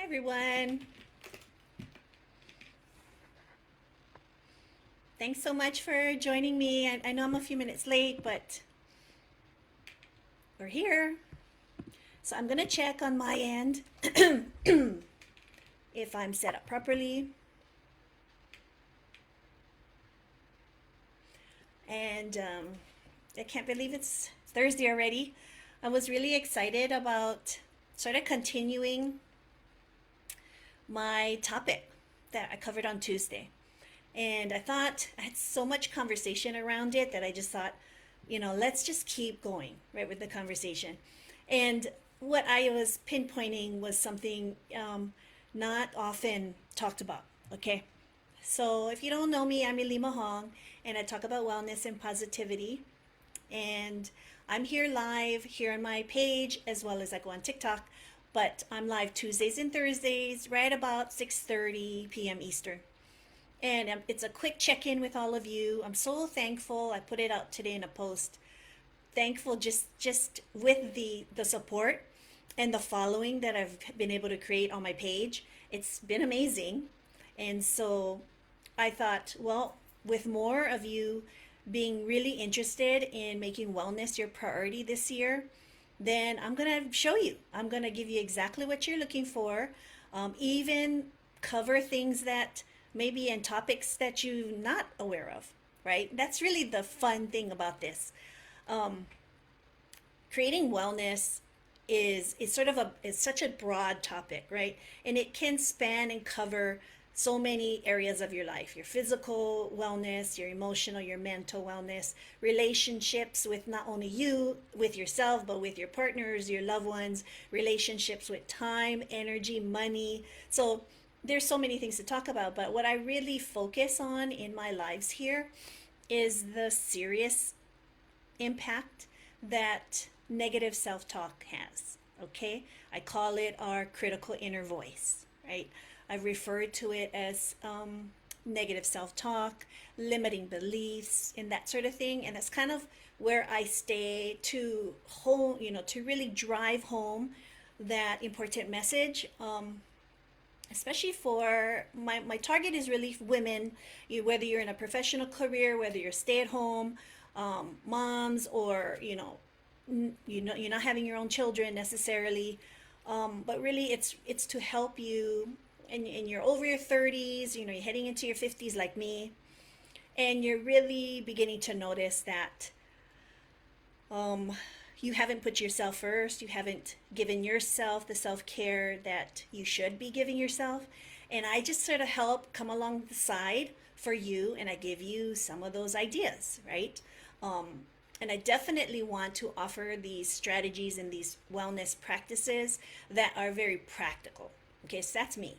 everyone. Thanks so much for joining me. I know I'm a few minutes late, but we're here. So I'm going to check on my end if I'm set up properly. And I can't believe it's Thursday already. I was really excited about sort of continuing my topic that I covered on Tuesday. And I thought I had so much conversation around it that I just thought, let's just keep going, right, with the conversation. And what I was pinpointing was something not often talked about, okay? So if you don't know me, I'm Ilima Hong, and I talk about wellness and positivity. And I'm here live here on my page as well as I go on TikTok, but I'm live Tuesdays and Thursdays right about 6:30 p.m. Eastern. And it's a quick check-in with all of you. I'm so thankful. I put it out today in a post. Thankful just with the support and the following that I've been able to create on my page. It's been amazing. And so I thought, well, with more of you being really interested in making wellness your priority this year, then I'm going to show you. I'm going to give you exactly what you're looking for, even cover things that maybe in topics that you're not aware of, right? That's really the fun thing about this. Um, Creating wellness is sort of it's such a broad topic, right? And it can span and cover so many areas of your life: your physical wellness, your emotional, your mental wellness, relationships with not only you, with yourself, but with your partners, your loved ones, relationships with time, energy, money. So there's so many things to talk about, but what I really focus on in my lives here is the serious impact that negative self talk has. Okay? I call it our critical inner voice, right? I've referred to it as negative self talk, limiting beliefs, and that sort of thing. And that's kind of where I stay to home, to really drive home that important message. Especially for my target is really women, whether you're in a professional career, whether you're stay at home moms, or you're not having your own children necessarily, but really it's to help you. And you're over your 30s, you're heading into your 50s like me, and you're really beginning to notice that um, you haven't put yourself first. You haven't given yourself the self care that you should be giving yourself. And I just sort of help come along the side for you, and I give you some of those ideas, right? Um, and I definitely want to offer these strategies and these wellness practices that are very practical. Okay, so that's me.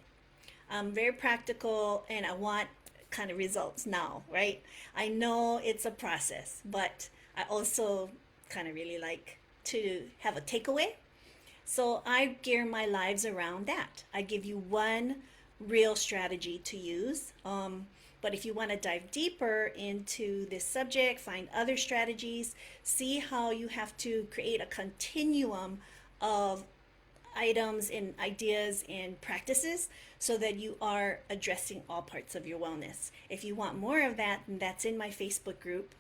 I'm very practical, and I want kind of results now, right? I know it's a process, but I also kind of really like to have a takeaway. So I gear my lives around that. I give you one real strategy to use. But if you want to dive deeper into this subject, find other strategies, see how you have to create a continuum of items and ideas and practices so that you are addressing all parts of your wellness. If you want more of that, that's in my Facebook group,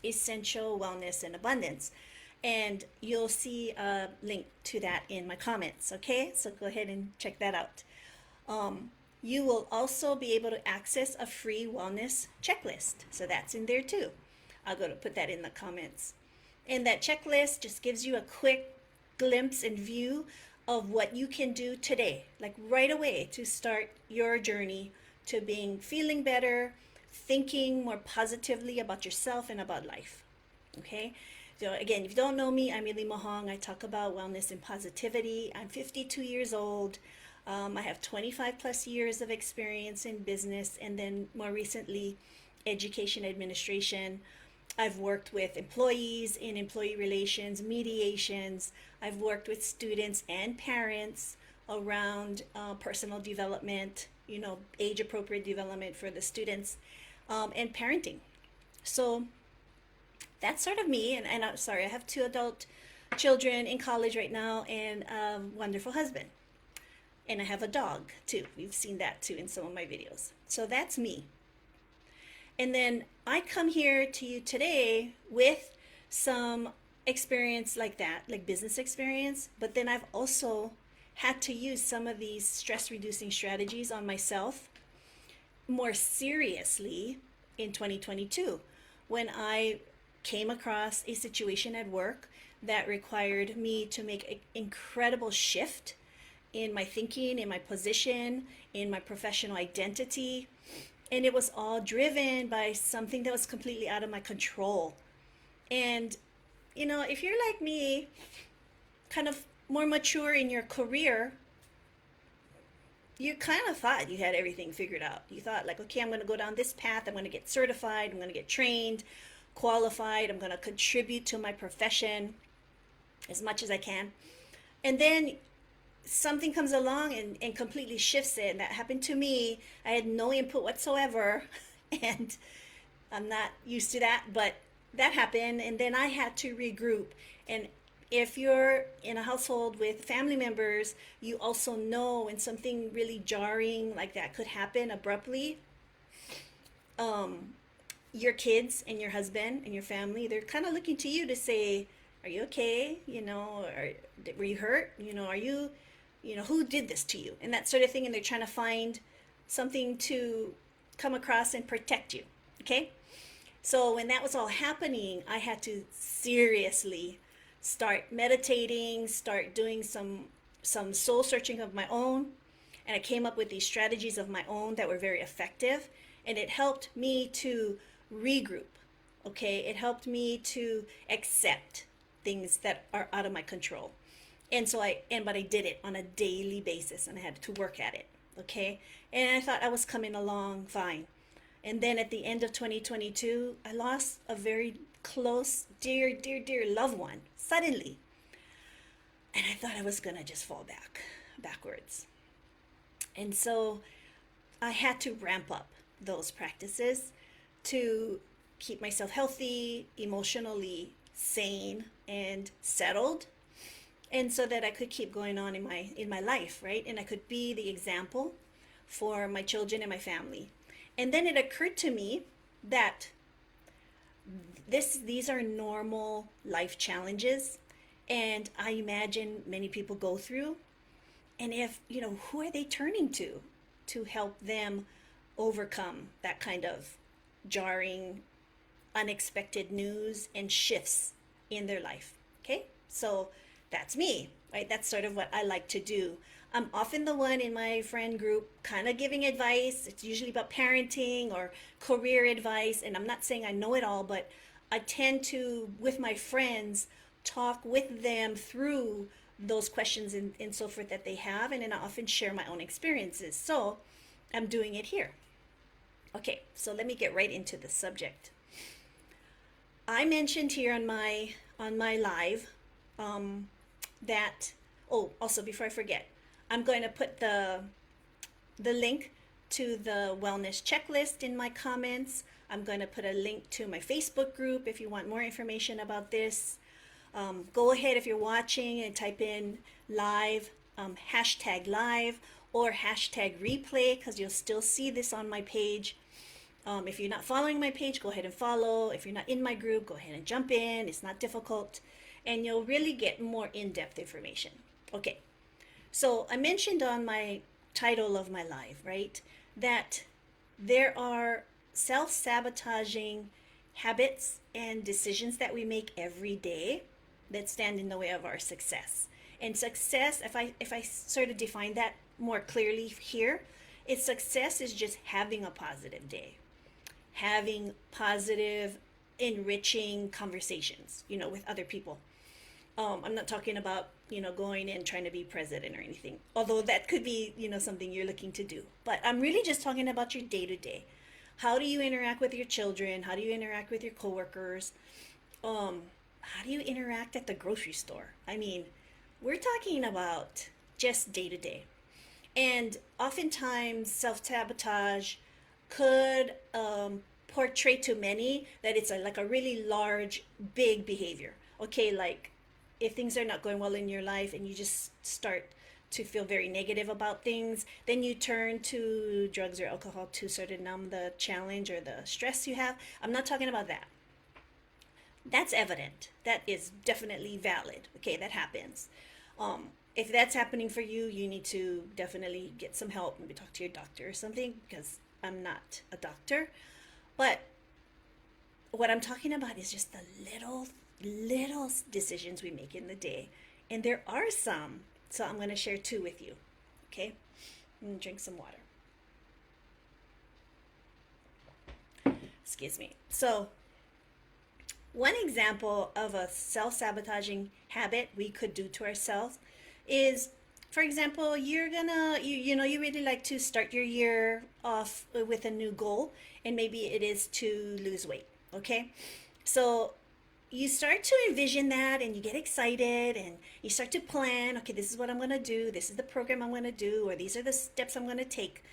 Essential Wellness and Abundance. And you'll see a link to that in my comments, okay? So go ahead and check that out. You will also be able to access a free wellness checklist. So that's in there too. I'll go to put that in the comments. And that checklist just gives you a quick glimpse and view of what you can do today, like right away, to start your journey to feeling better, thinking more positively about yourself and about life. Okay? So again, if you don't know me, I'm Ilima Hong. I talk about wellness and positivity. I'm 52 years old. I have 25 plus years of experience in business, and then more recently, education administration. I've worked with employees in employee relations, mediations. I've worked with students and parents around personal development, age appropriate development for the students, and parenting. So that's sort of me. And I'm sorry, I have 2 adult children in college right now and a wonderful husband. And I have a dog too. You've seen that too in some of my videos. So that's me. And then I come here to you today with some experience like that, like business experience, but then I've also had to use some of these stress reducing strategies on myself more seriously in 2022 when I came across a situation at work that required me to make an incredible shift in my thinking, in my position, in my professional identity. And it was all driven by something that was completely out of my control. And, if you're like me, kind of more mature in your career, you kind of thought you had everything figured out. You thought, like, okay, I'm going to go down this path. I'm going to get certified. I'm going to get trained, qualified. I'm going to contribute to my profession as much as I can. And then something comes along and completely shifts it. And that happened to me. I had no input whatsoever. And I'm not used to that, but that happened. And then I had to regroup. And if you're in a household with family members, you also know when something really jarring like that could happen abruptly. Your kids and your husband and your family, they're kind of looking to you to say, are you okay? Were you hurt? Are you, who did this to you? And that sort of thing. And they're trying to find something to come across and protect you. Okay. So when that was all happening, I had to seriously start meditating, start doing some soul searching of my own, and I came up with these strategies of my own that were very effective, and it helped me to regroup. Okay, it helped me to accept things that are out of my control. And so but I did it on a daily basis, and I had to work at it. Okay, and I thought I was coming along fine. And then at the end of 2022, I lost a very close, dear, dear, dear loved one suddenly. And I thought I was going to just fall backwards. And so I had to ramp up those practices to keep myself healthy, emotionally sane, and settled. And so that I could keep going on in my life, right? And I could be the example for my children and my family. And then it occurred to me that these are normal life challenges, and I imagine many people go through. And if, who are they turning to help them overcome that kind of jarring, unexpected news and shifts in their life? Okay, so that's me, right? That's sort of what I like to do. I'm often the one in my friend group kind of giving advice. It's usually about parenting or career advice. And I'm not saying I know it all, but I tend to, with my friends, talk with them through those questions and so forth that they have. And then I often share my own experiences. So I'm doing it here. Okay, so let me get right into the subject. I mentioned here on my live that, also before I forget, I'm going to put the link to the wellness checklist in my comments. I'm going to put a link to my Facebook group if you want more information about this. Go ahead if you're watching and type in live, hashtag live or hashtag replay, because you'll still see this on my page. If you're not following my page, go ahead and follow. If you're not in my group, go ahead and jump in. It's not difficult. And you'll really get more in-depth information. Okay. So I mentioned on my title of my live, right, that there are self-sabotaging habits and decisions that we make every day that stand in the way of our success. And success, if I sort of define that more clearly here, success is just having a positive day, having positive, enriching conversations, with other people. I'm not talking about, going and trying to be president or anything, although that could be, something you're looking to do. But I'm really just talking about your day to day. How do you interact with your children? How do you interact with your coworkers? How do you interact at the grocery store? I mean, we're talking about just day to day. And oftentimes self-sabotage could portray to many that it's like a really large, big behavior. Okay, like if things are not going well in your life and you just start to feel very negative about things, then you turn to drugs or alcohol to sort of numb the challenge or the stress you have. I'm not talking about that. That's evident. That is definitely valid. Okay, that happens. If that's happening for you, you need to definitely get some help. Maybe talk to your doctor or something, because I'm not a doctor. But what I'm talking about is just the little decisions we make in the day. And there are some. So I'm going to share two with you. Okay? Drink some water. Excuse me. So, one example of a self-sabotaging habit we could do to ourselves is, for example, you really like to start your year off with a new goal, and maybe it is to lose weight. Okay? So you start to envision that and you get excited and you start to plan, okay, this is what I'm going to do, this is the program I'm going to do, or these are the steps I'm going to take.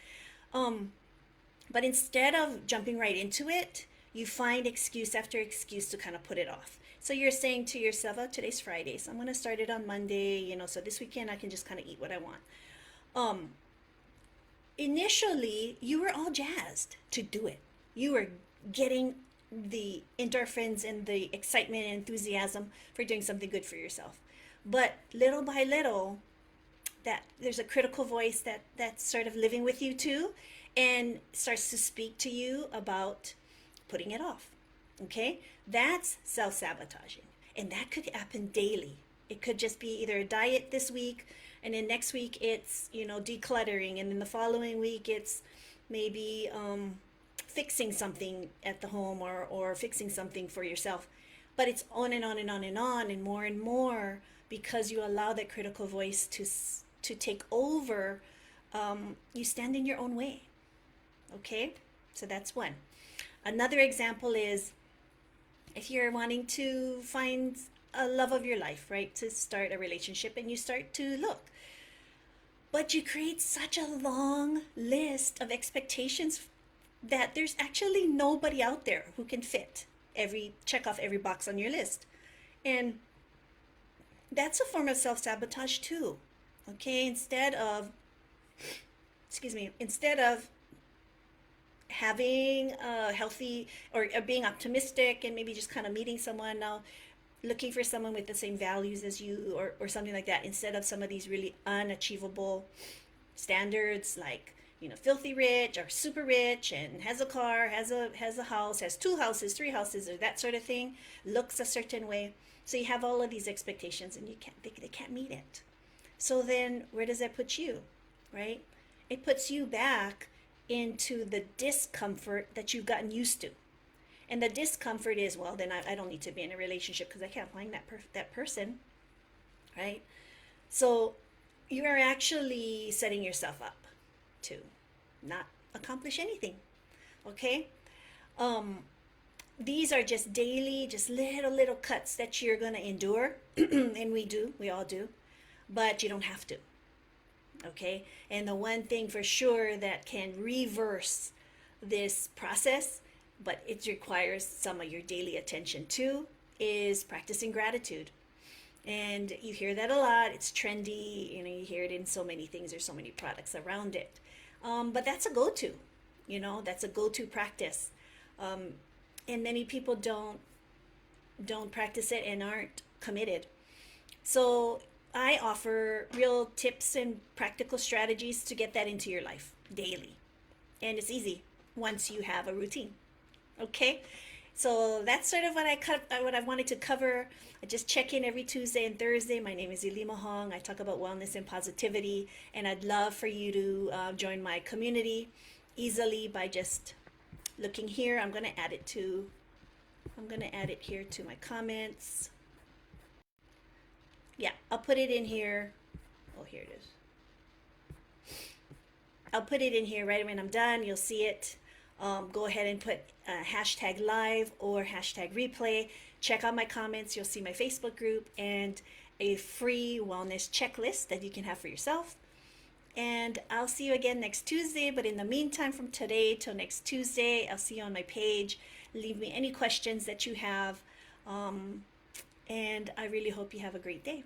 But instead of jumping right into it, you find excuse after excuse to kind of put it off. So you're saying to yourself, oh, today's Friday, so I'm going to start it on Monday, so this weekend I can just kind of eat what I want. Initially, you were all jazzed to do it. You were getting the endorphins and the excitement and enthusiasm for doing something good for yourself. But little by little, that there's a critical voice that's sort of living with you too, and starts to speak to you about putting it off. Okay? That's self-sabotaging. And that could happen daily. It could just be either a diet this week, and then next week it's, decluttering, and then the following week it's maybe fixing something at the home, or fixing something for yourself. But it's on and on and on and more, because you allow that critical voice to take over. You stand in your own way. Okay? So that's one. Another example is, if you're wanting to find a love of your life, right? To start a relationship, and you start to look. But you create such a long list of expectations that there's actually nobody out there who can check off every box on your list. And that's a form of self-sabotage too. Okay? Instead of having a healthy, or being optimistic and maybe just kind of meeting someone now, looking for someone with the same values as you, or something like that, instead of some of these really unachievable standards, like filthy rich or super rich, and has a car, has a house, has 2 houses, 3 houses, or that sort of thing, looks a certain way. So you have all of these expectations, and they can't meet it. So then where does that put you, right? It puts you back into the discomfort that you've gotten used to. And the discomfort is, well, then I don't need to be in a relationship because I can't find that person, right? So you are actually setting yourself up to not accomplish anything. Okay? These are just daily, just little cuts that you're going to endure. And we all do. But you don't have to. Okay? And the one thing for sure that can reverse this process, but it requires some of your daily attention too, is practicing gratitude. And you hear that a lot. It's trendy. You hear it in so many things. There's so many products around it. But that's a go-to. That's a go-to practice. And many people don't practice it and aren't committed. So I offer real tips and practical strategies to get that into your life daily. And it's easy once you have a routine. Okay? So that's sort of what I wanted to cover. I just check in every Tuesday and Thursday. My name is Ilima Hong. I talk about wellness and positivity, and I'd love for you to join my community easily by just looking here. I'm going to add it here to my comments. Yeah, I'll put it in here. Oh, here it is. I'll put it in here right when I'm done. You'll see it. Go ahead and put hashtag live or hashtag replay. Check out my comments. You'll see my Facebook group and a free wellness checklist that you can have for yourself. And I'll see you again next Tuesday. But in the meantime, from today till next Tuesday, I'll see you on my page. Leave me any questions that you have. And I really hope you have a great day.